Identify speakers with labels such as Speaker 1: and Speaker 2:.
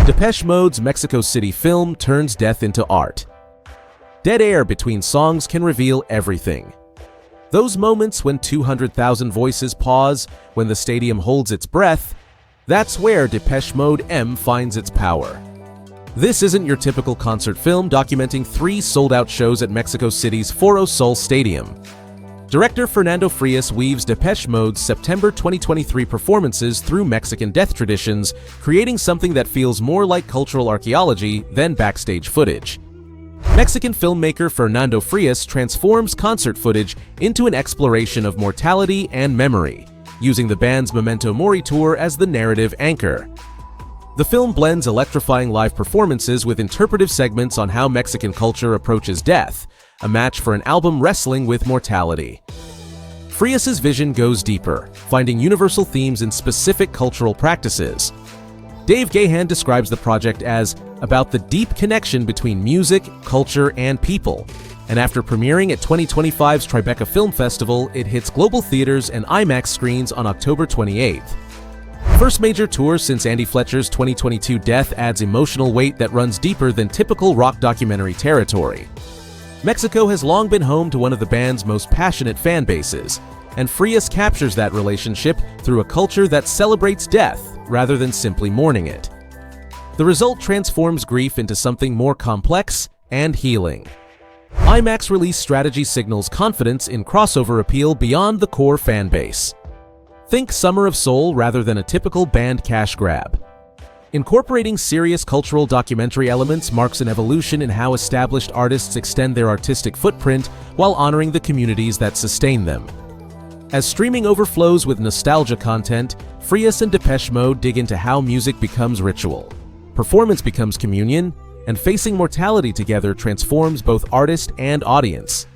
Speaker 1: Depeche Mode's Mexico City film turns death into art. Dead air between songs can reveal everything. Those moments when 200,000 voices pause, when the stadium holds its breath, that's where Depeche Mode M finds its power. This isn't your typical concert film documenting 3 sold-out shows at Mexico City's Foro Sol Stadium. Director Fernando Frías weaves Depeche Mode's September 2023 performances through Mexican death traditions, creating something that feels more like cultural archaeology than backstage footage. Mexican filmmaker Fernando Frías transforms concert footage into an exploration of mortality and memory, using the band's Memento Mori tour as the narrative anchor. The film blends electrifying live performances with interpretive segments on how Mexican culture approaches death, a match for an album wrestling with mortality. Frías's vision goes deeper, finding universal themes in specific cultural practices. Dave Gahan describes the project as about the deep connection between music, culture, and people, and after premiering at 2025's Tribeca Film Festival, it hits global theaters and IMAX screens on October 28th. First major tour since Andy Fletcher's 2022 death adds emotional weight that runs deeper than typical rock documentary territory. Mexico has long been home to one of the band's most passionate fan bases, and Frías captures that relationship through a culture that celebrates death rather than simply mourning it. The result transforms grief into something more complex and healing. IMAX release strategy signals confidence in crossover appeal beyond the core fan base. Think Summer of Soul rather than a typical band cash grab. Incorporating serious cultural documentary elements marks an evolution in how established artists extend their artistic footprint while honoring the communities that sustain them. As streaming overflows with nostalgia content, Frías and Depeche Mode dig into how music becomes ritual, performance becomes communion, and facing mortality together transforms both artist and audience.